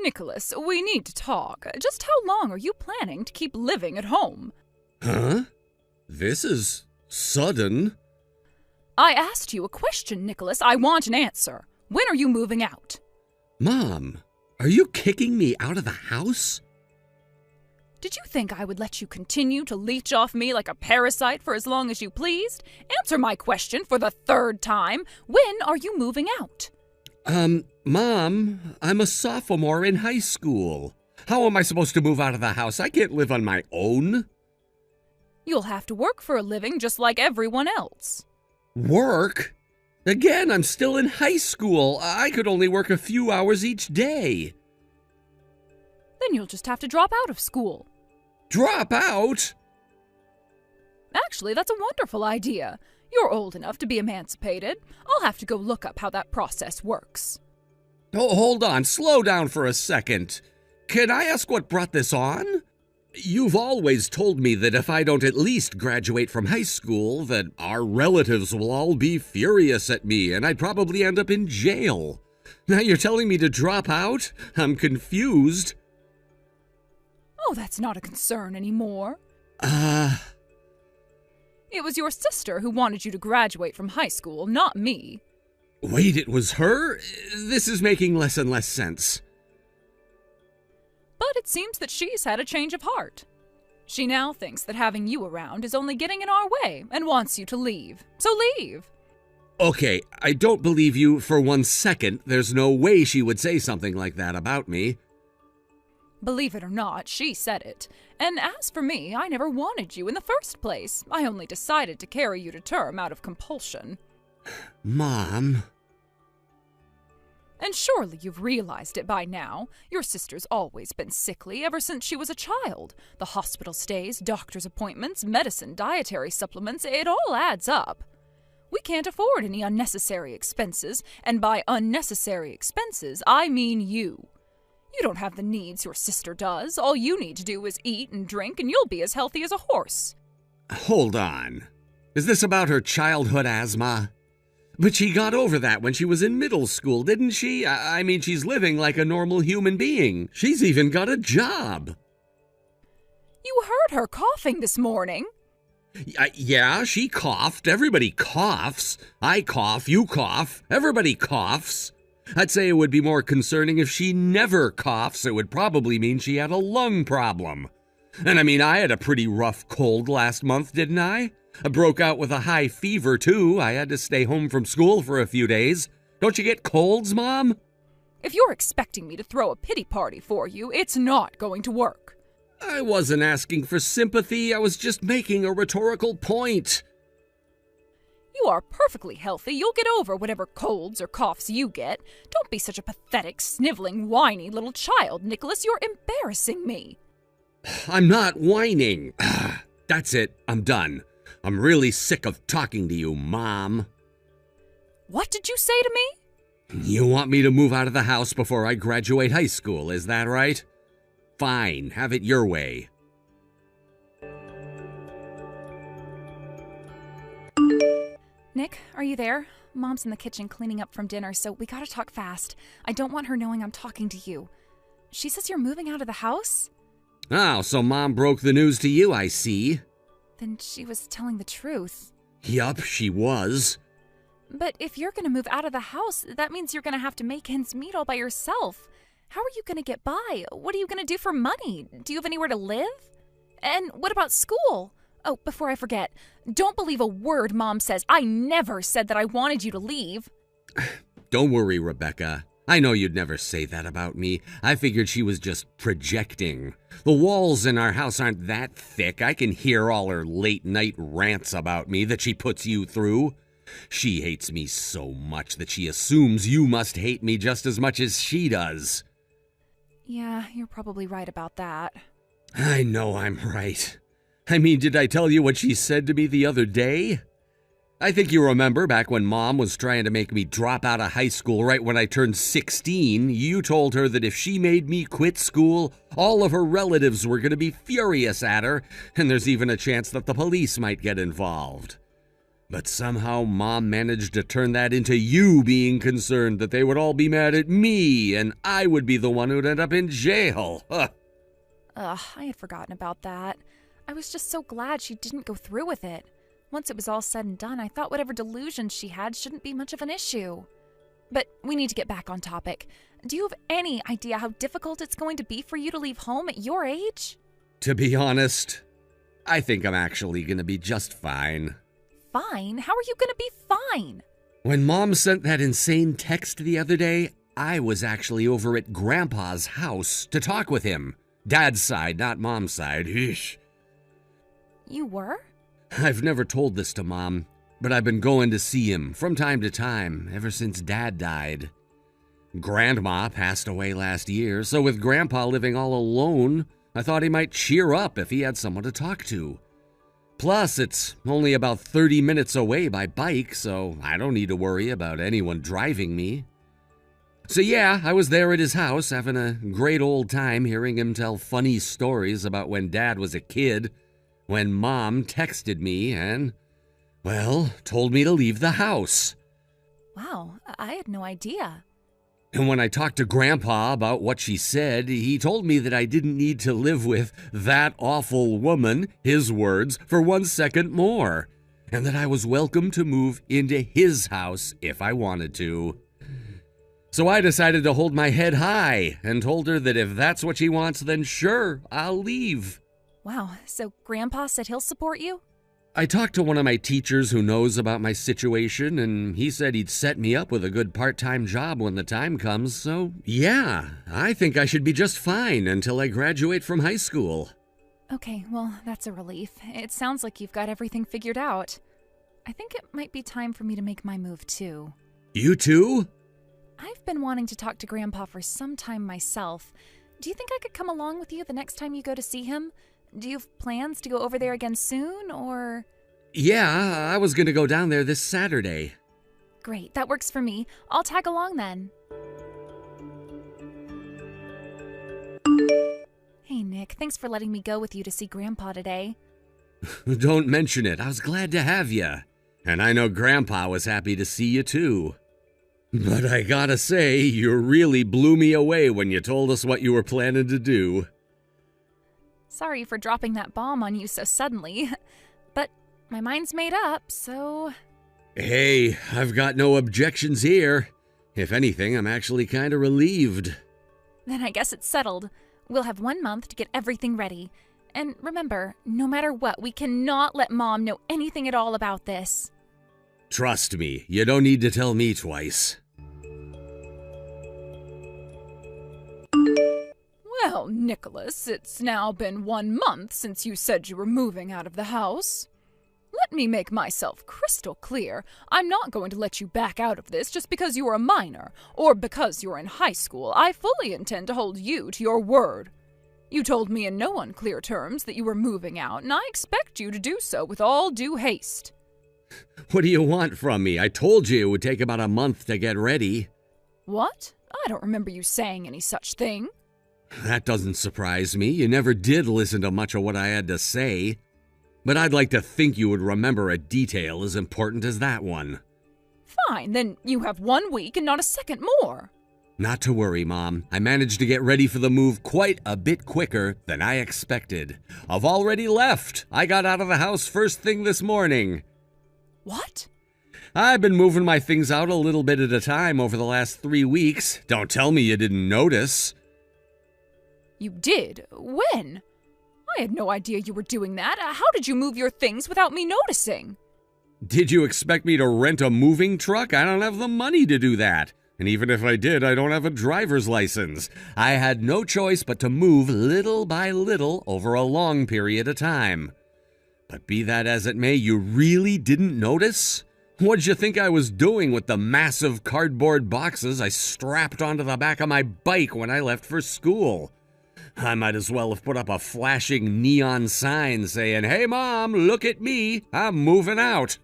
Nicholas, we need to talk. Just how long are you planning to keep living at home? Huh? This is sudden. I asked you a question, Nicholas. I want an answer. When are you moving out? Mom, are you kicking me out of the house? Did you think I would let you continue to leech off me like a parasite for as long as you pleased? Answer my question for the third time. When are you moving out? Mom, I'm a sophomore in high school. How am I supposed to move out of the house? I can't live on my own. You'll have to work for a living just like everyone else. Work? Again, I'm still in high school. I could only work a few hours each day. Then you'll just have to drop out of school. Drop out? Actually, that's a wonderful idea. You're old enough to be emancipated. I'll have to go look up how that process works. Oh, hold on. Slow down for a second. Can I ask what brought this on? You've always told me that if I don't at least graduate from high school, that our relatives will all be furious at me and I'd probably end up in jail. Now you're telling me to drop out? I'm confused. Oh, that's not a concern anymore. It was your sister who wanted you to graduate from high school, not me. Wait, it was her? This is making less and less sense. But it seems that she's had a change of heart. She now thinks that having you around is only getting in our way and wants you to leave. So leave. Okay, I don't believe you for 1 second. There's no way she would say something like that about me. Believe it or not, she said it. And as for me, I never wanted you in the first place. I only decided to carry you to term out of compulsion. Mom. And surely you've realized it by now. Your sister's always been sickly ever since she was a child. The hospital stays, doctor's appointments, medicine, dietary supplements, it all adds up. We can't afford any unnecessary expenses, and by unnecessary expenses, I mean you. You don't have the needs your sister does. All you need to do is eat and drink, and you'll be as healthy as a horse. Hold on. Is this about her childhood asthma? But she got over that when she was in middle school, didn't she? I mean, she's living like a normal human being. She's even got a job. You heard her coughing this morning. Yeah, she coughed. Everybody coughs. I cough, you cough, everybody coughs. I'd say it would be more concerning if she never coughs. It would probably mean she had a lung problem. And I mean, I had a pretty rough cold last month, didn't I? I broke out with a high fever, too. I had to stay home from school for a few days. Don't you get colds, Mom? If you're expecting me to throw a pity party for you, it's not going to work. I wasn't asking for sympathy. I was just making a rhetorical point. You are perfectly healthy. You'll get over whatever colds or coughs you get. Don't be such a pathetic, sniveling, whiny little child, Nicholas. You're embarrassing me. I'm not whining. That's it. I'm done. I'm really sick of talking to you, Mom. What did you say to me? You want me to move out of the house before I graduate high school, is that right? Fine, have it your way. Nick, are you there? Mom's in the kitchen cleaning up from dinner, so we gotta talk fast. I don't want her knowing I'm talking to you. She says you're moving out of the house? Oh, so Mom broke the news to you, I see. Then she was telling the truth. Yup, she was. But if you're gonna move out of the house, that means you're gonna have to make ends meet all by yourself. How are you gonna get by? What are you gonna do for money? Do you have anywhere to live? And what about school? Oh, before I forget, don't believe a word Mom says. I never said that I wanted you to leave. Don't worry, Rebecca. I know you'd never say that about me. I figured she was just projecting. The walls in our house aren't that thick. I can hear all her late-night rants about me that she puts you through. She hates me so much that she assumes you must hate me just as much as she does. Yeah, you're probably right about that. I know I'm right. I mean, did I tell you what she said to me the other day? I think you remember back when Mom was trying to make me drop out of high school right when I turned 16, you told her that if she made me quit school, all of her relatives were going to be furious at her, and there's even a chance that the police might get involved. But somehow Mom managed to turn that into you being concerned that they would all be mad at me and I would be the one who'd end up in jail. Huh. Ugh, I had forgotten about that. I was just so glad she didn't go through with it. Once it was all said and done, I thought whatever delusions she had shouldn't be much of an issue. But we need to get back on topic. Do you have any idea how difficult it's going to be for you to leave home at your age? To be honest, I think I'm actually going to be just fine. Fine? How are you going to be fine? When Mom sent that insane text the other day, I was actually over at Grandpa's house to talk with him. Dad's side, not Mom's side. Eesh. You were? I've never told this to Mom, but I've been going to see him from time to time ever since Dad died. Grandma passed away last year, so with Grandpa living all alone, I thought he might cheer up if he had someone to talk to. Plus, it's only about 30 minutes away by bike, so I don't need to worry about anyone driving me. So yeah, I was there at his house having a great old time hearing him tell funny stories about when Dad was a kid, when Mom texted me and, well, told me to leave the house. Wow, I had no idea. And when I talked to Grandpa about what she said, he told me that I didn't need to live with that awful woman, his words, for 1 second more, and that I was welcome to move into his house if I wanted to. So I decided to hold my head high and told her that if that's what she wants, then sure, I'll leave. Wow, so Grandpa said he'll support you? I talked to one of my teachers who knows about my situation, and he said he'd set me up with a good part-time job when the time comes, so yeah, I think I should be just fine until I graduate from high school. Okay, well, that's a relief. It sounds like you've got everything figured out. I think it might be time for me to make my move, too. You too? I've been wanting to talk to Grandpa for some time myself. Do you think I could come along with you the next time you go to see him? Do you have plans to go over there again soon, or...? Yeah, I was gonna go down there this Saturday. Great, that works for me. I'll tag along then. Hey, Nick, thanks for letting me go with you to see Grandpa today. Don't mention it. I was glad to have you. And I know Grandpa was happy to see you too. But I gotta say, you really blew me away when you told us what you were planning to do. Sorry for dropping that bomb on you so suddenly, but my mind's made up, so... Hey, I've got no objections here. If anything, I'm actually kind of relieved. Then I guess it's settled. We'll have 1 month to get everything ready. And remember, no matter what, we cannot let Mom know anything at all about this. Trust me, you don't need to tell me twice. Well, Nicholas, it's now been 1 month since you said you were moving out of the house. Let me make myself crystal clear. I'm not going to let you back out of this just because you are a minor, or because you're in high school. I fully intend to hold you to your word. You told me in no unclear terms that you were moving out, and I expect you to do so with all due haste. What do you want from me? I told you it would take about a month to get ready. What? I don't remember you saying any such thing. That doesn't surprise me. You never did listen to much of what I had to say. But I'd like to think you would remember a detail as important as that one. Fine, then you have 1 week and not a second more. Not to worry, Mom. I managed to get ready for the move quite a bit quicker than I expected. I've already left. I got out of the house first thing this morning. What? I've been moving my things out a little bit at a time over the last 3 weeks. Don't tell me you didn't notice. You did? When? I had no idea you were doing that. How did you move your things without me noticing? Did you expect me to rent a moving truck? I don't have the money to do that. And even if I did, I don't have a driver's license. I had no choice but to move little by little over a long period of time. But be that as it may, you really didn't notice? What'd you think I was doing with the massive cardboard boxes I strapped onto the back of my bike when I left for school? I might as well have put up a flashing neon sign saying, "Hey Mom, look at me, I'm moving out."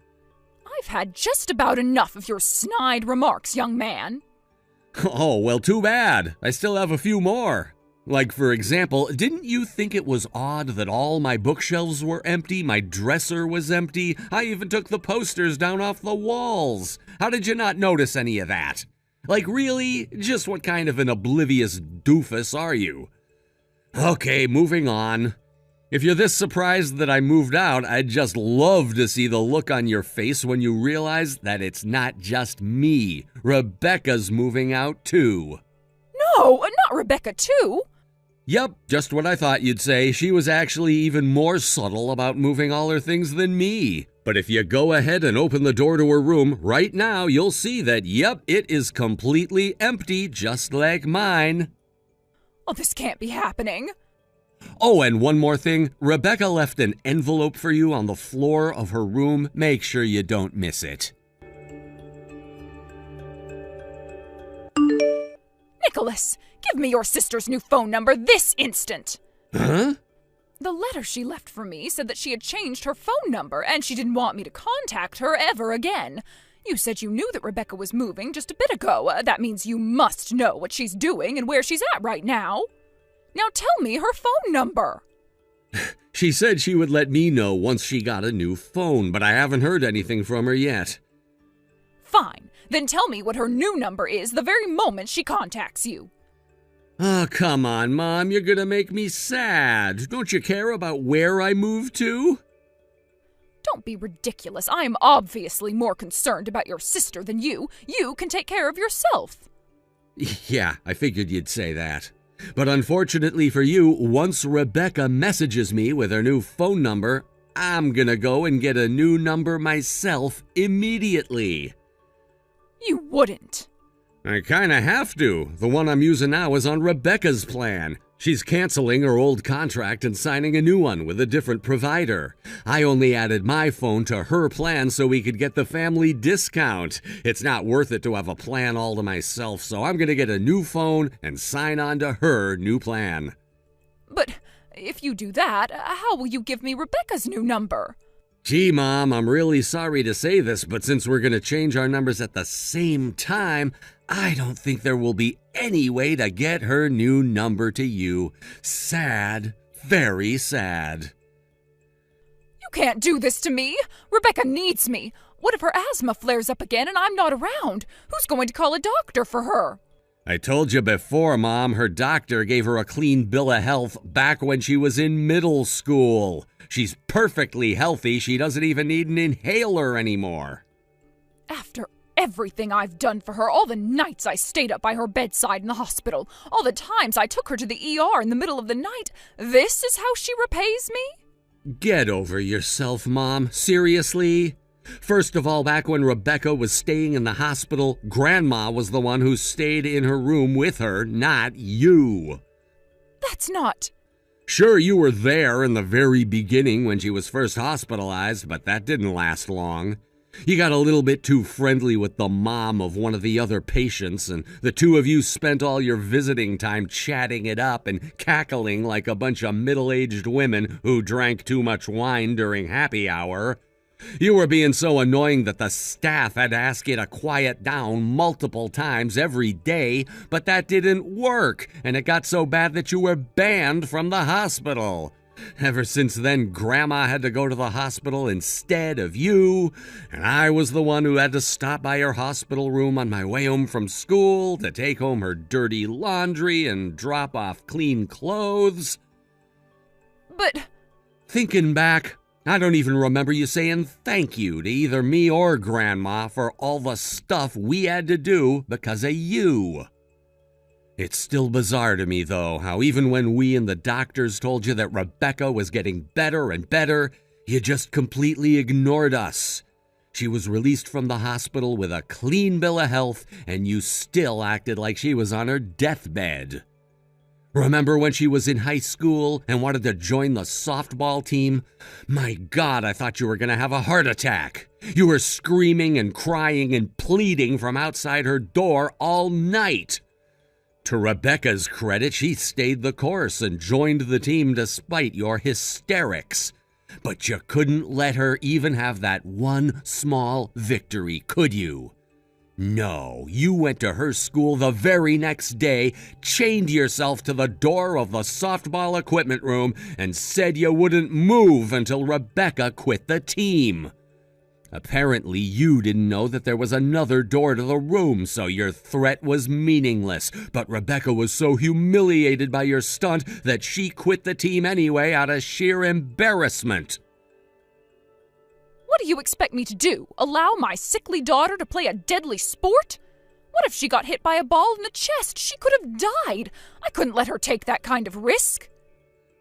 I've had just about enough of your snide remarks, young man. Oh, well, too bad. I still have a few more. Like, for example, didn't you think it was odd that all my bookshelves were empty, my dresser was empty? I even took the posters down off the walls. How did you not notice any of that? Like, really? Just what kind of an oblivious doofus are you? Okay, moving on. If you're this surprised that I moved out, I'd just love to see the look on your face when you realize that it's not just me. Rebecca's moving out too. No, not Rebecca too. Yep, just what I thought you'd say. She was actually even more subtle about moving all her things than me. But if you go ahead and open the door to her room right now, you'll see that, yep, it is completely empty, just like mine. Oh, this can't be happening. Oh, and one more thing. Rebecca left an envelope for you on the floor of her room. Make sure you don't miss it. Nicholas, give me your sister's new phone number this instant. Huh? The letter she left for me said that she had changed her phone number and she didn't want me to contact her ever again. You said you knew that Rebecca was moving just a bit ago. That means you must know what she's doing and where she's at right now. Now tell me her phone number. She said she would let me know once she got a new phone, but I haven't heard anything from her yet. Fine. Then tell me what her new number is the very moment she contacts you. Oh, come on, Mom. You're gonna make me sad. Don't you care about where I moved to? Don't be ridiculous. I am obviously more concerned about your sister than you. You can take care of yourself. Yeah, I figured you'd say that. But unfortunately for you, once Rebecca messages me with her new phone number, I'm gonna go and get a new number myself immediately. You wouldn't. I kinda have to. The one I'm using now is on Rebecca's plan. She's canceling her old contract and signing a new one with a different provider. I only added my phone to her plan so we could get the family discount. It's not worth it to have a plan all to myself, so I'm gonna get a new phone and sign on to her new plan. But if you do that, how will you give me Rebecca's new number? Gee, Mom, I'm really sorry to say this, but since we're gonna change our numbers at the same time, I don't think there will be any way to get her new number to you. Sad. Very sad. You can't do this to me. Rebecca needs me. What if her asthma flares up again and I'm not around? Who's going to call a doctor for her? I told you before, Mom, her doctor gave her a clean bill of health back when she was in middle school. She's perfectly healthy. She doesn't even need an inhaler anymore. After everything I've done for her, all the nights I stayed up by her bedside in the hospital, all the times I took her to the ER in the middle of the night, this is how she repays me? Get over yourself, Mom. Seriously? First of all, back when Rebecca was staying in the hospital, Grandma was the one who stayed in her room with her, not you. That's not... Sure, you were there in the very beginning when she was first hospitalized, but that didn't last long. You got a little bit too friendly with the mom of one of the other patients, and the two of you spent all your visiting time chatting it up and cackling like a bunch of middle-aged women who drank too much wine during happy hour. You were being so annoying that the staff had to ask you to quiet down multiple times every day, but that didn't work, and it got so bad that you were banned from the hospital. Ever since then, Grandma had to go to the hospital instead of you, and I was the one who had to stop by her hospital room on my way home from school to take home her dirty laundry and drop off clean clothes. But... Thinking back, I don't even remember you saying thank you to either me or Grandma for all the stuff we had to do because of you. It's still bizarre to me, though, how even when we and the doctors told you that Rebecca was getting better and better, you just completely ignored us. She was released from the hospital with a clean bill of health, and you still acted like she was on her deathbed. Remember when she was in high school and wanted to join the softball team? My God, I thought you were going to have a heart attack. You were screaming and crying and pleading from outside her door all night. To Rebecca's credit, she stayed the course and joined the team despite your hysterics. But you couldn't let her even have that one small victory, could you? No, you went to her school the very next day, chained yourself to the door of the softball equipment room, and said you wouldn't move until Rebecca quit the team. Apparently, you didn't know that there was another door to the room, so your threat was meaningless. But Rebecca was so humiliated by your stunt that she quit the team anyway out of sheer embarrassment. What do you expect me to do? Allow my sickly daughter to play a deadly sport? What if she got hit by a ball in the chest? She could have died. I couldn't let her take that kind of risk.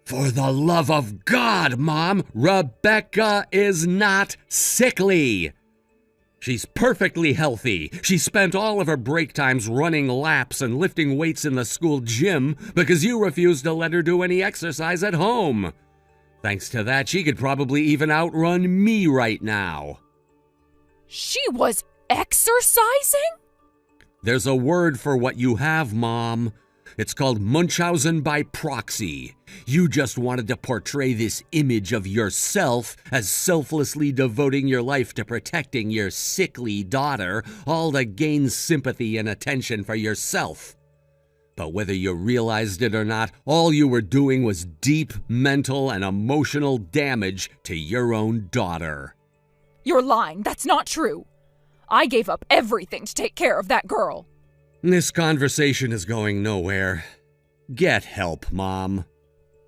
For the love of God, Mom, Rebecca is not sickly. She's perfectly healthy. She spent all of her break times running laps and lifting weights in the school gym because you refused to let her do any exercise at home. Thanks to that, she could probably even outrun me right now. She was exercising? There's a word for what you have, Mom. It's called Munchausen by proxy. You just wanted to portray this image of yourself as selflessly devoting your life to protecting your sickly daughter, all to gain sympathy and attention for yourself. But whether you realized it or not, all you were doing was deep mental and emotional damage to your own daughter. You're lying. That's not true. I gave up everything to take care of that girl. This conversation is going nowhere. Get help, Mom.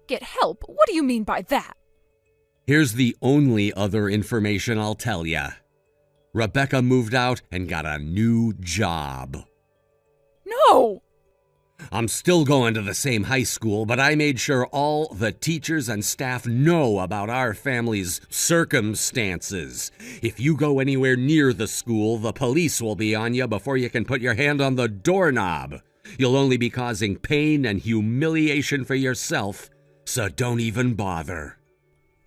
Get help? What do you mean by that? Here's the only other information I'll tell ya. Rebecca moved out and got a new job. No! I'm still going to the same high school, but I made sure all the teachers and staff know about our family's circumstances. If you go anywhere near the school, the police will be on you before you can put your hand on the doorknob. You'll only be causing pain and humiliation for yourself, so don't even bother.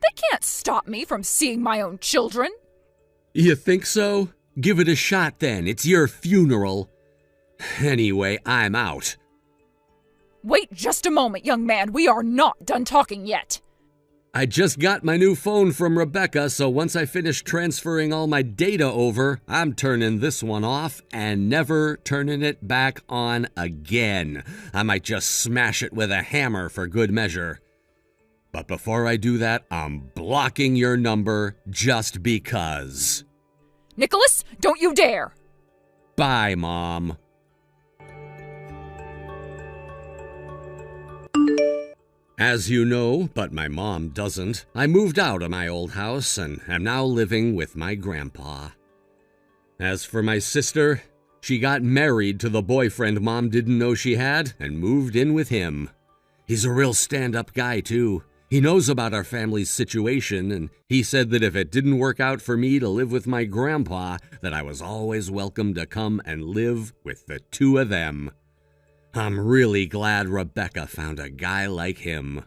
They can't stop me from seeing my own children. You think so? Give it a shot then. It's your funeral. Anyway, I'm out. Wait just a moment, young man. We are not done talking yet. I just got my new phone from Rebecca, so once I finish transferring all my data over, I'm turning this one off and never turning it back on again. I might just smash it with a hammer for good measure. But before I do that, I'm blocking your number just because. Nicholas, don't you dare! Bye, Mom. As you know, but my mom doesn't, I moved out of my old house and am now living with my grandpa. As for my sister, she got married to the boyfriend Mom didn't know she had and moved in with him. He's a real stand-up guy, too. He knows about our family's situation, and he said that if it didn't work out for me to live with my grandpa, that I was always welcome to come and live with the two of them. I'm really glad Rebecca found a guy like him.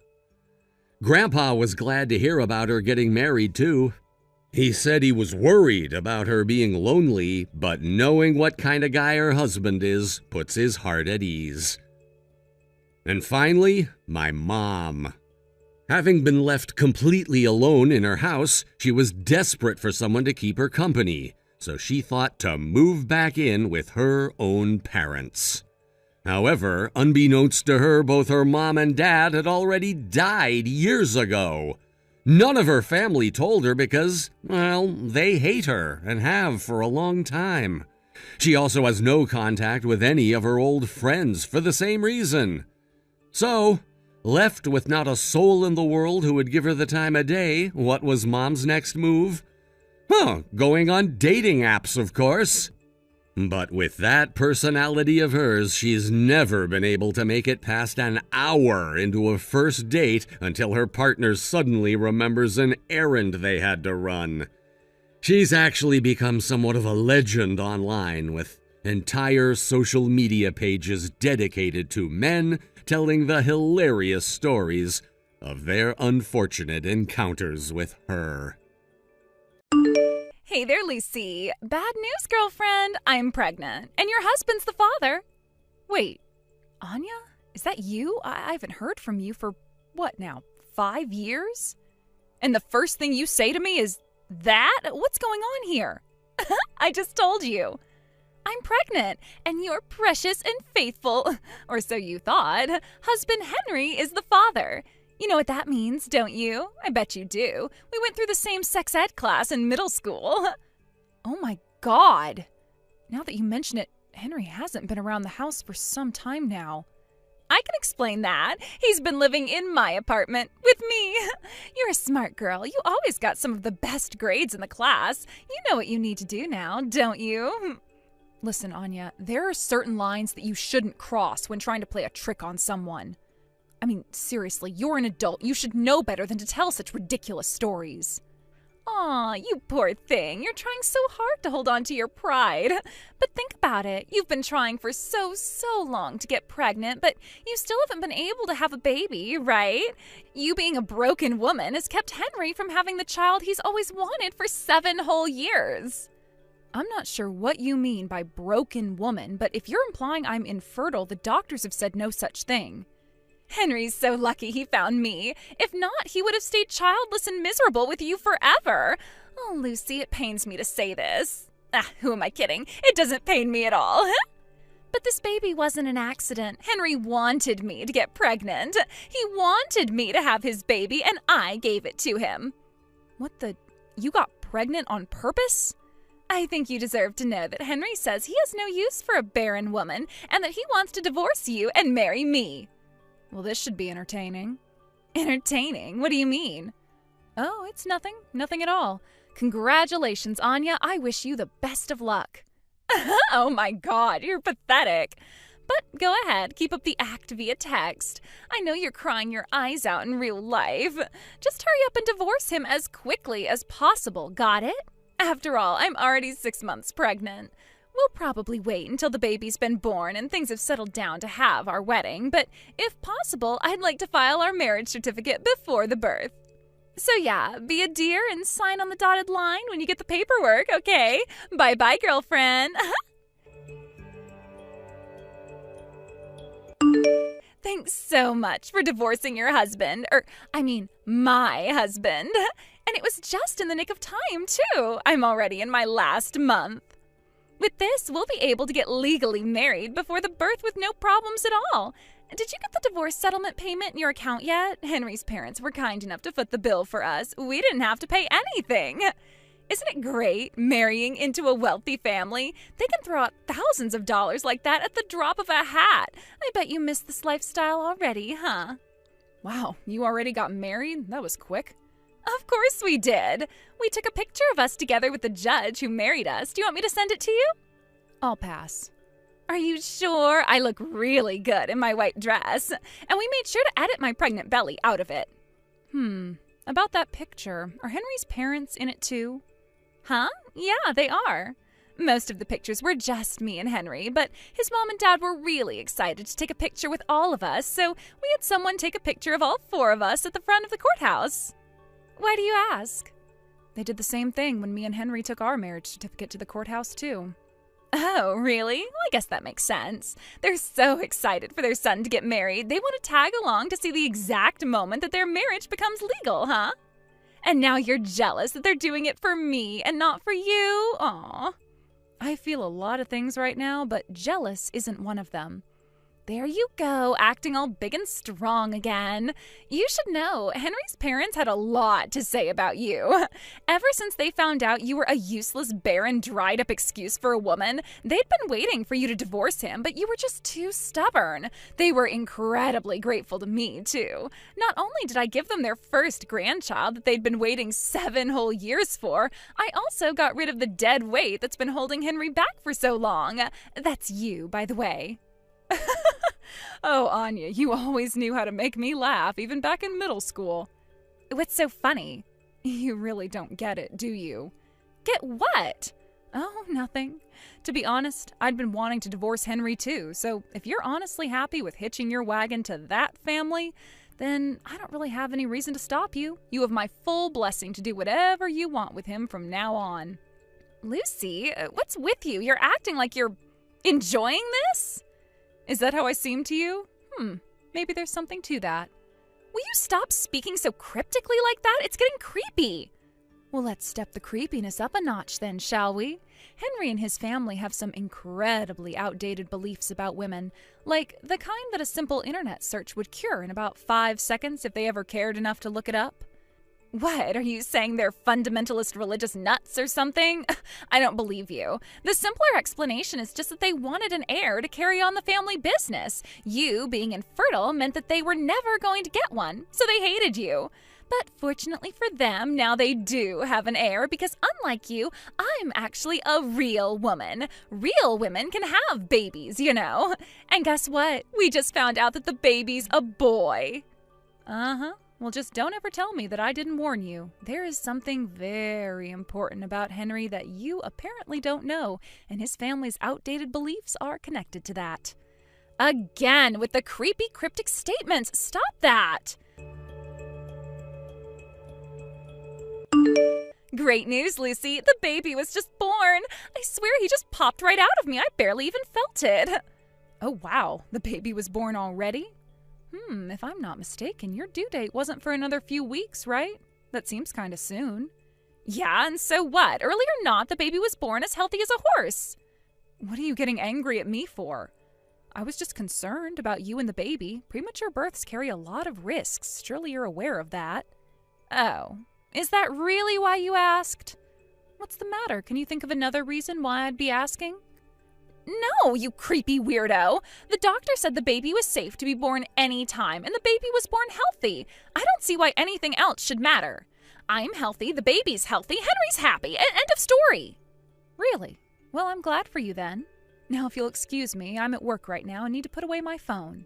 Grandpa was glad to hear about her getting married, too. He said he was worried about her being lonely, but knowing what kind of guy her husband is puts his heart at ease. And finally, my mom. Having been left completely alone in her house, she was desperate for someone to keep her company, so she thought to move back in with her own parents. However, unbeknownst to her, both her mom and dad had already died years ago. None of her family told her because, well, they hate her and have for a long time. She also has no contact with any of her old friends for the same reason. So, left with not a soul in the world who would give her the time of day, what was Mom's next move? Going on dating apps, of course. But with that personality of hers, she's never been able to make it past an hour into a first date until her partner suddenly remembers an errand they had to run. She's actually become somewhat of a legend online, with entire social media pages dedicated to men telling the hilarious stories of their unfortunate encounters with her. Hey there, Lucy. Bad news, girlfriend. I'm pregnant, and your husband's the father. Wait, Anya? Is that you? I haven't heard from you for, what now, 5 years? And the first thing you say to me is that? What's going on here? I just told you. I'm pregnant, and your precious and faithful, or so you thought, husband Henry is the father. You know what that means, don't you? I bet you do. We went through the same sex ed class in middle school. Oh my God. Now that you mention it, Henry hasn't been around the house for some time now. I can explain that. He's been living in my apartment with me. You're a smart girl. You always got some of the best grades in the class. You know what you need to do now, don't you? Listen, Anya, there are certain lines that you shouldn't cross when trying to play a trick on someone. I mean, seriously, you're an adult. You should know better than to tell such ridiculous stories. Aw, you poor thing. You're trying so hard to hold on to your pride. But think about it. You've been trying for so long to get pregnant, but you still haven't been able to have a baby, right? You being a broken woman has kept Henry from having the child he's always wanted for 7 whole years. I'm not sure what you mean by broken woman, but if you're implying I'm infertile, the doctors have said no such thing. Henry's so lucky he found me. If not, he would have stayed childless and miserable with you forever. Oh, Lucy, it pains me to say this. Who am I kidding? It doesn't pain me at all. But this baby wasn't an accident. Henry wanted me to get pregnant. He wanted me to have his baby, and I gave it to him. What the? You got pregnant on purpose? I think you deserve to know that Henry says he has no use for a barren woman and that he wants to divorce you and marry me. Well, this should be entertaining. Entertaining? What do you mean? Oh, it's nothing. Nothing at all. Congratulations, Anya. I wish you the best of luck. Oh my God, you're pathetic. But go ahead, keep up the act via text. I know you're crying your eyes out in real life. Just hurry up and divorce him as quickly as possible, got it? After all, I'm already 6 months pregnant. We'll probably wait until the baby's been born and things have settled down to have our wedding, but if possible, I'd like to file our marriage certificate before the birth. So yeah, be a dear and sign on the dotted line when you get the paperwork, okay? Bye-bye, girlfriend. Thanks so much for divorcing your husband, my husband. And it was just in the nick of time, too. I'm already in my last month. With this, we'll be able to get legally married before the birth with no problems at all. Did you get the divorce settlement payment in your account yet? Henry's parents were kind enough to foot the bill for us. We didn't have to pay anything. Isn't it great, marrying into a wealthy family? They can throw out thousands of dollars like that at the drop of a hat. I bet you miss this lifestyle already, huh? Wow, you already got married? That was quick. Of course we did. We took a picture of us together with the judge who married us. Do you want me to send it to you? I'll pass. Are you sure? I look really good in my white dress. And we made sure to edit my pregnant belly out of it. About that picture, are Henry's parents in it too? Huh? Yeah, they are. Most of the pictures were just me and Henry, but his mom and dad were really excited to take a picture with all of us, so we had someone take a picture of all 4 of us at the front of the courthouse. Why do you ask? They did the same thing when me and Henry took our marriage certificate to the courthouse, too. Oh, really? Well, I guess that makes sense. They're so excited for their son to get married. They want to tag along to see the exact moment that their marriage becomes legal, huh? And now you're jealous that they're doing it for me and not for you? Aw. I feel a lot of things right now, but jealous isn't one of them. There you go, acting all big and strong again. You should know, Henry's parents had a lot to say about you. Ever since they found out you were a useless, barren, dried-up excuse for a woman, they'd been waiting for you to divorce him, but you were just too stubborn. They were incredibly grateful to me, too. Not only did I give them their first grandchild that they'd been waiting 7 whole years for, I also got rid of the dead weight that's been holding Henry back for so long. That's you, by the way. Oh, Anya, you always knew how to make me laugh, even back in middle school. What's so funny? You really don't get it, do you? Get what? Oh, nothing. To be honest, I'd been wanting to divorce Henry too, so if you're honestly happy with hitching your wagon to that family, then I don't really have any reason to stop you. You have my full blessing to do whatever you want with him from now on. Lucy, what's with you? You're acting like you're enjoying this? Is that how I seem to you? Maybe there's something to that. Will you stop speaking so cryptically like that? It's getting creepy. Well, let's step the creepiness up a notch then, shall we? Henry and his family have some incredibly outdated beliefs about women, like the kind that a simple internet search would cure in about 5 seconds if they ever cared enough to look it up. What, are you saying they're fundamentalist religious nuts or something? I don't believe you. The simpler explanation is just that they wanted an heir to carry on the family business. You, being infertile, meant that they were never going to get one, so they hated you. But fortunately for them, now they do have an heir because unlike you, I'm actually a real woman. Real women can have babies, you know. And guess what? We just found out that the baby's a boy. Uh-huh. Well, just don't ever tell me that I didn't warn you. There is something very important about Henry that you apparently don't know, and his family's outdated beliefs are connected to that. Again, with the creepy cryptic statements. Stop that! Great news, Lucy. The baby was just born. I swear he just popped right out of me. I barely even felt it. Oh, wow. The baby was born already? If I'm not mistaken, your due date wasn't for another few weeks, right? That seems kind of soon. Yeah, and so what? Early or not, the baby was born as healthy as a horse. What are you getting angry at me for? I was just concerned about you and the baby. Premature births carry a lot of risks. Surely you're aware of that. Oh, is that really why you asked? What's the matter? Can you think of another reason why I'd be asking? No, you creepy weirdo. The doctor said the baby was safe to be born any time, and the baby was born healthy. I don't see why anything else should matter. I'm healthy, the baby's healthy, Henry's happy. End of story. Really? Well, I'm glad for you then. Now, if you'll excuse me, I'm at work right now and need to put away my phone.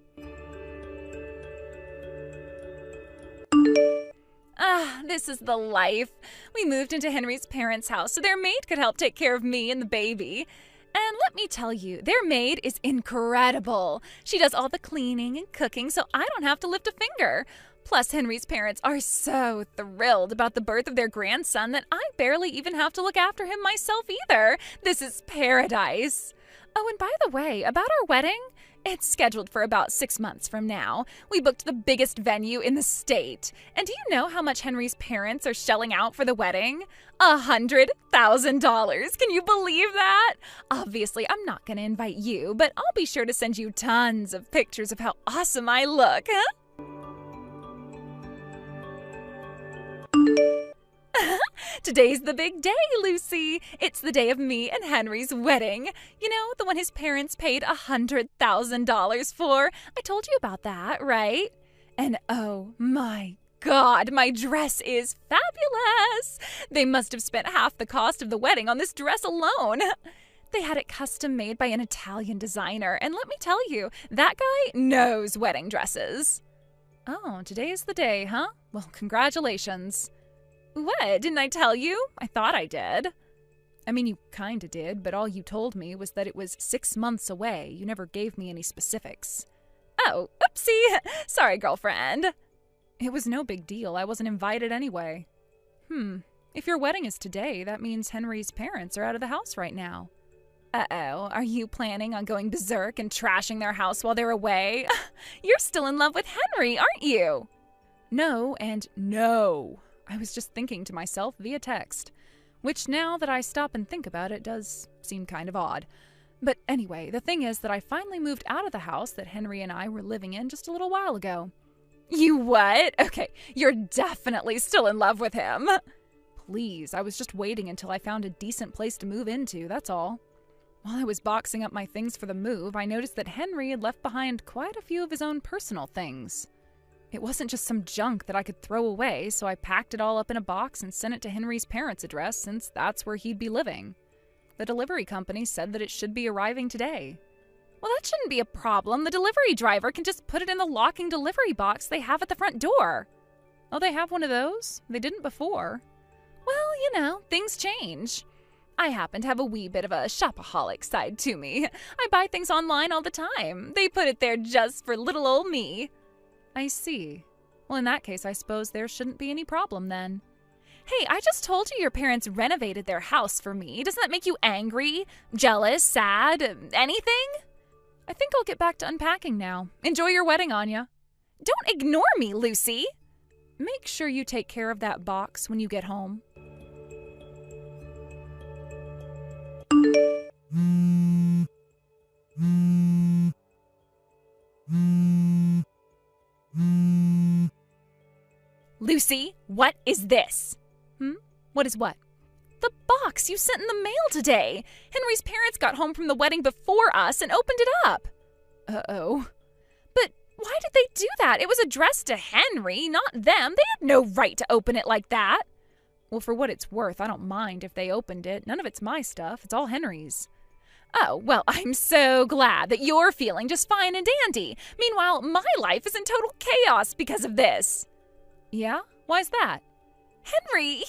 This is the life. We moved into Henry's parents' house so their maid could help take care of me and the baby. And let me tell you, their maid is incredible. She does all the cleaning and cooking so I don't have to lift a finger. Plus, Henry's parents are so thrilled about the birth of their grandson that I barely even have to look after him myself either. This is paradise. Oh, and by the way, about our wedding, it's scheduled for about 6 months from now. We booked the biggest venue in the state. And do you know how much Henry's parents are shelling out for the wedding? $100,000. Can you believe that? Obviously, I'm not going to invite you, but I'll be sure to send you tons of pictures of how awesome I look, huh? Today's the big day, Lucy. It's the day of me and Henry's wedding. You know, the one his parents paid $100,000 for. I told you about that, right? And oh my God, my dress is fabulous. They must have spent half the cost of the wedding on this dress alone. They had it custom made by an Italian designer, and let me tell you, that guy knows wedding dresses. Oh, today is the day, huh? Well, congratulations. What? Didn't I tell you? I thought I did. I mean, you kinda did, but all you told me was that it was 6 months away. You never gave me any specifics. Oh, oopsie. Sorry, girlfriend. It was no big deal. I wasn't invited anyway. If your wedding is today, that means Henry's parents are out of the house right now. Uh-oh. Are you planning on going berserk and trashing their house while they're away? You're still in love with Henry, aren't you? No and no. I was just thinking to myself via text, which now that I stop and think about it does seem kind of odd. But anyway, the thing is that I finally moved out of the house that Henry and I were living in just a little while ago. You what? Okay, you're definitely still in love with him. Please, I was just waiting until I found a decent place to move into, that's all. While I was boxing up my things for the move, I noticed that Henry had left behind quite a few of his own personal things. It wasn't just some junk that I could throw away, so I packed it all up in a box and sent it to Henry's parents' address since that's where he'd be living. The delivery company said that it should be arriving today. Well, that shouldn't be a problem. The delivery driver can just put it in the locking delivery box they have at the front door. Oh, they have one of those? They didn't before. Well, you know, things change. I happen to have a wee bit of a shopaholic side to me. I buy things online all the time. They put it there just for little old me. I see. Well, in that case, I suppose there shouldn't be any problem then. Hey, I just told you your parents renovated their house for me. Doesn't that make you angry, jealous, sad, anything? I think I'll get back to unpacking now. Enjoy your wedding, Anya. Don't ignore me, Lucy. Make sure you take care of that box when you get home. Lucy, what is this? What is what? The box you sent in the mail today. Henry's parents got home from the wedding before us and opened it up. Uh-oh. But why did they do that? It was addressed to Henry, not them. They had no right to open it like that. Well, for what it's worth, I don't mind if they opened it. None of it's my stuff. It's all Henry's. Oh, well, I'm so glad that you're feeling just fine and dandy. Meanwhile, my life is in total chaos because of this. Yeah? Why's that? Henry,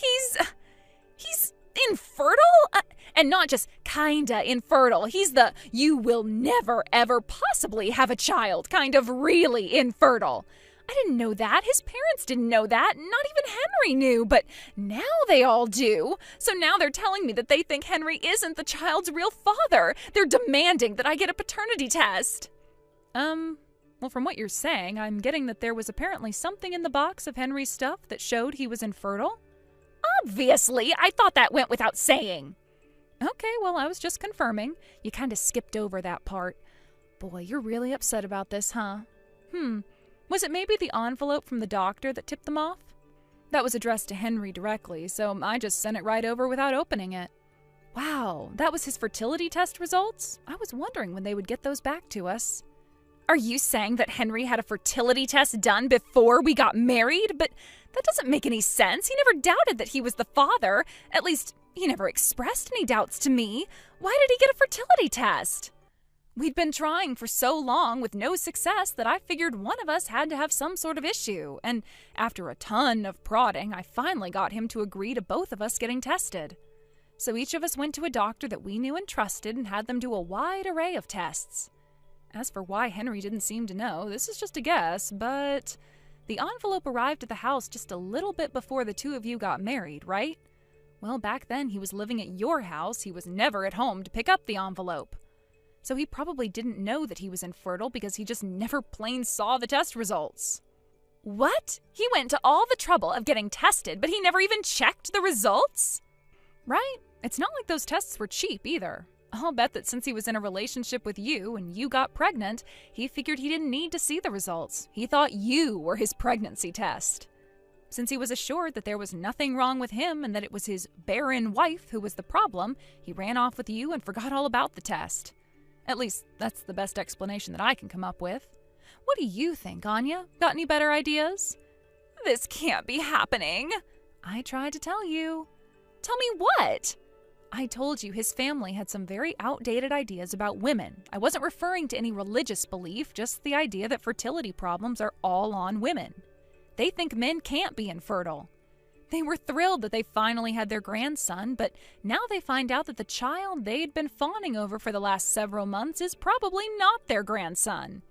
he's infertile? And not just kinda infertile. He's the you will never ever possibly have a child kind of really infertile. I didn't know that. His parents didn't know that. Not even Henry knew, but now they all do. So now they're telling me that they think Henry isn't the child's real father. They're demanding that I get a paternity test. Well, from what you're saying, I'm getting that there was apparently something in the box of Henry's stuff that showed he was infertile. Obviously, I thought that went without saying. Okay, well, I was just confirming. You kind of skipped over that part. Boy, you're really upset about this, huh? Was it maybe the envelope from the doctor that tipped them off? That was addressed to Henry directly, so I just sent it right over without opening it. Wow, that was his fertility test results? I was wondering when they would get those back to us. Are you saying that Henry had a fertility test done before we got married? But that doesn't make any sense. He never doubted that he was the father. At least, he never expressed any doubts to me. Why did he get a fertility test? We'd been trying for so long with no success that I figured one of us had to have some sort of issue. And after a ton of prodding, I finally got him to agree to both of us getting tested. So each of us went to a doctor that we knew and trusted and had them do a wide array of tests. As for why Henry didn't seem to know, this is just a guess, but the envelope arrived at the house just a little bit before the two of you got married, right? Well, back then he was living at your house. He was never at home to pick up the envelope. So he probably didn't know that he was infertile because he just never plain saw the test results. What? He went to all the trouble of getting tested, but he never even checked the results? Right? It's not like those tests were cheap either. I'll bet that since he was in a relationship with you and you got pregnant, he figured he didn't need to see the results. He thought you were his pregnancy test. Since he was assured that there was nothing wrong with him and that it was his barren wife who was the problem, he ran off with you and forgot all about the test. At least, that's the best explanation that I can come up with. What do you think, Anya? Got any better ideas? This can't be happening. I tried to tell you. Tell me what? I told you his family had some very outdated ideas about women. I wasn't referring to any religious belief, just the idea that fertility problems are all on women. They think men can't be infertile. They were thrilled that they finally had their grandson, but now they find out that the child they'd been fawning over for the last several months is probably not their grandson.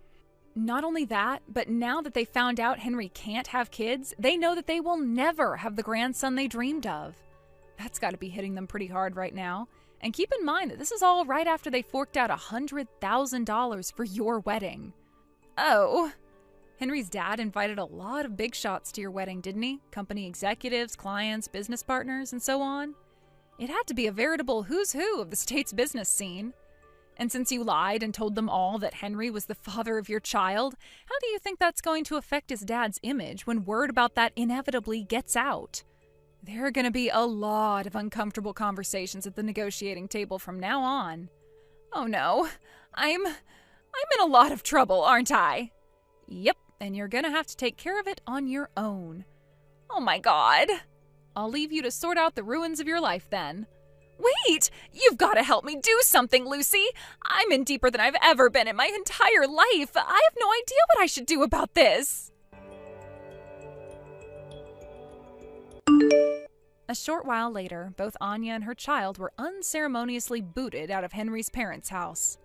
Not only that, but now that they found out Henry can't have kids, they know that they will never have the grandson they dreamed of. That's got to be hitting them pretty hard right now. And keep in mind that this is all right after they forked out $100,000 for your wedding. Oh. Henry's dad invited a lot of big shots to your wedding, didn't he? Company executives, clients, business partners, and so on. It had to be a veritable who's who of the state's business scene. And since you lied and told them all that Henry was the father of your child, how do you think that's going to affect his dad's image when word about that inevitably gets out? There are going to be a lot of uncomfortable conversations at the negotiating table from now on. Oh no, I'm in a lot of trouble, aren't I? Yep, and you're going to have to take care of it on your own. Oh my God. I'll leave you to sort out the ruins of your life then. Wait! You've got to help me do something, Lucy! I'm in deeper than I've ever been in my entire life! I have no idea what I should do about this! A short while later, both Anya and her child were unceremoniously booted out of Henry's parents' house.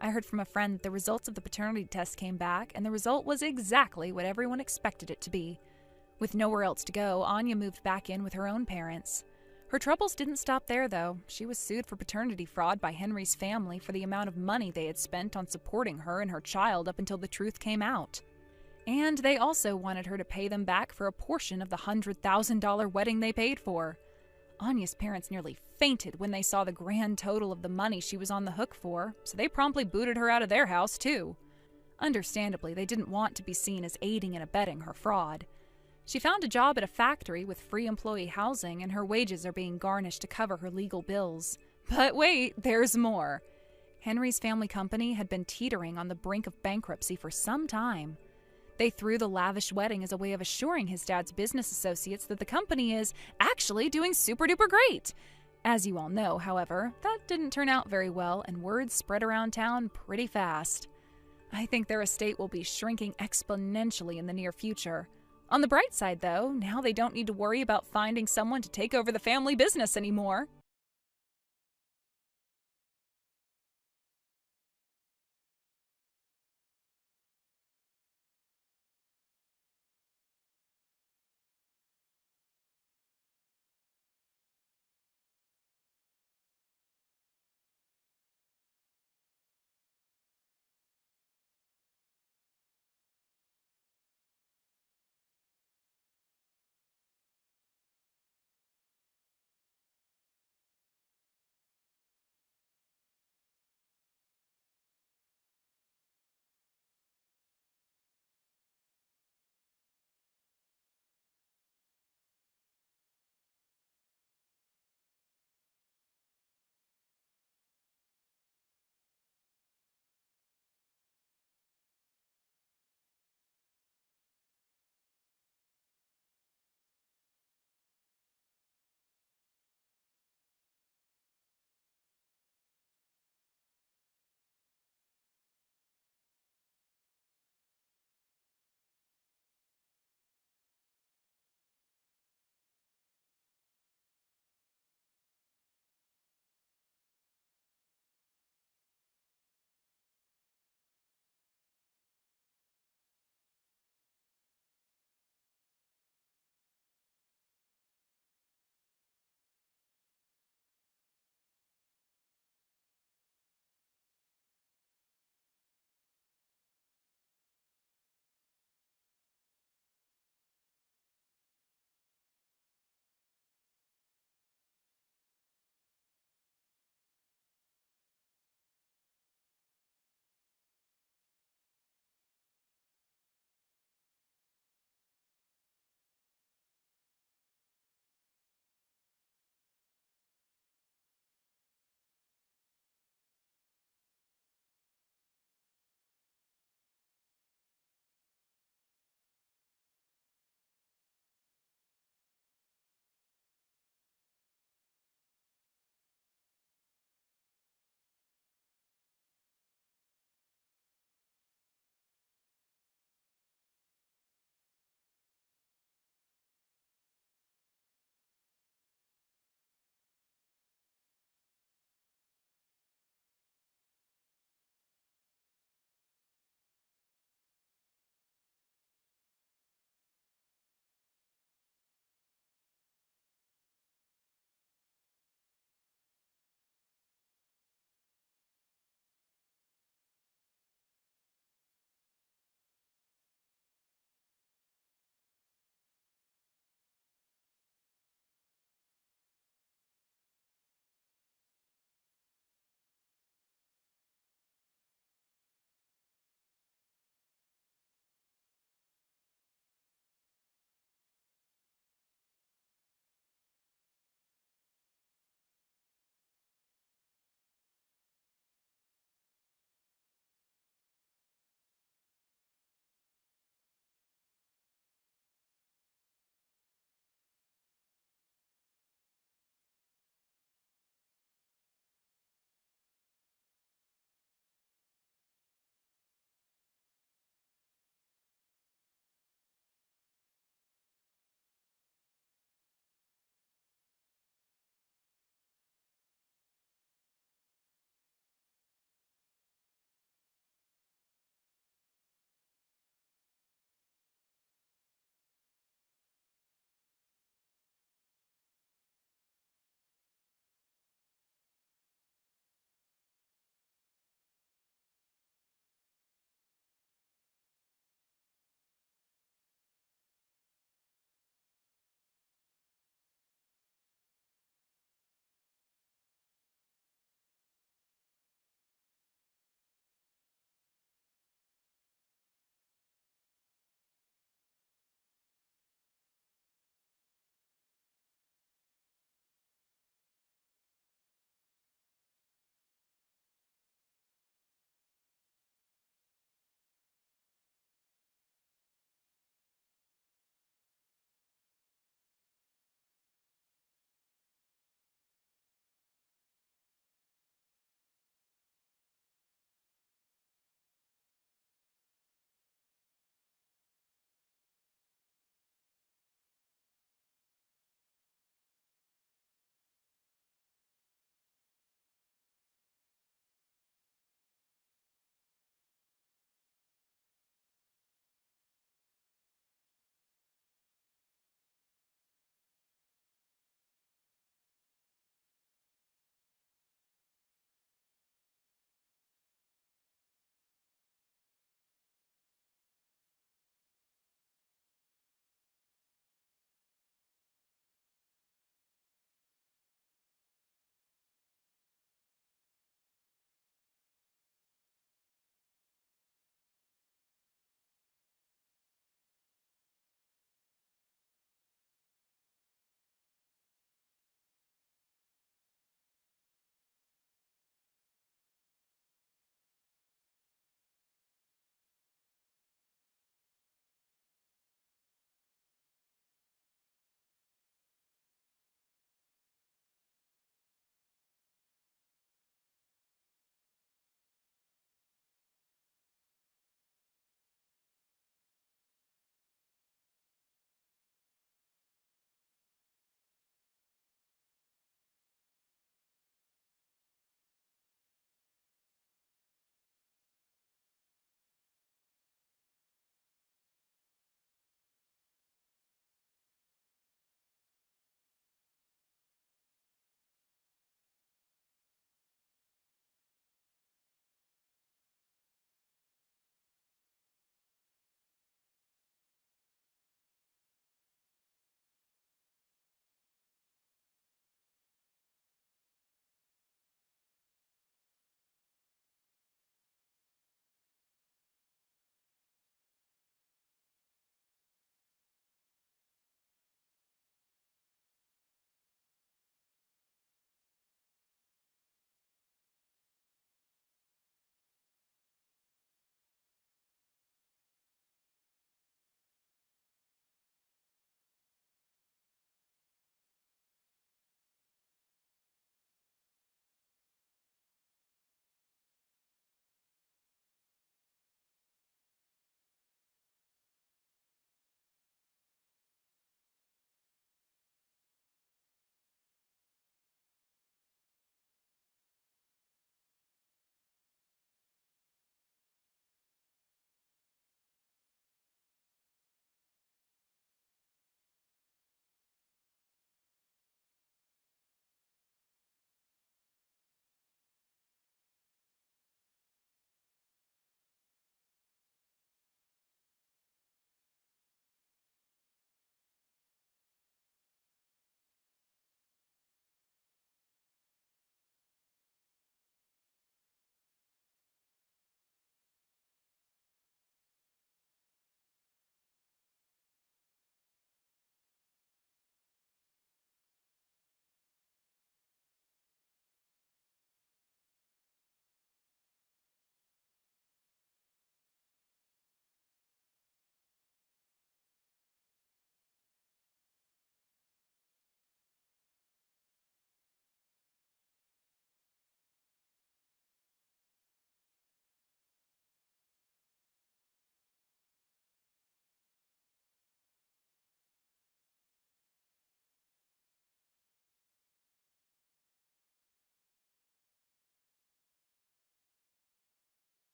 I heard from a friend that the results of the paternity test came back, and the result was exactly what everyone expected it to be. With nowhere else to go, Anya moved back in with her own parents. Her troubles didn't stop there, though. She was sued for paternity fraud by Henry's family for the amount of money they had spent on supporting her and her child up until the truth came out. And they also wanted her to pay them back for a portion of the $100,000 wedding they paid for. Anya's parents nearly fainted when they saw the grand total of the money she was on the hook for, so they promptly booted her out of their house, too. Understandably, they didn't want to be seen as aiding and abetting her fraud. She found a job at a factory with free employee housing, and her wages are being garnished to cover her legal bills. But wait, there's more. Henry's family company had been teetering on the brink of bankruptcy for some time. They threw the lavish wedding as a way of assuring his dad's business associates that the company is actually doing super-duper great. As you all know, however, that didn't turn out very well, and word spread around town pretty fast. I think their estate will be shrinking exponentially in the near future. On the bright side, though, now they don't need to worry about finding someone to take over the family business anymore.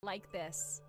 like this.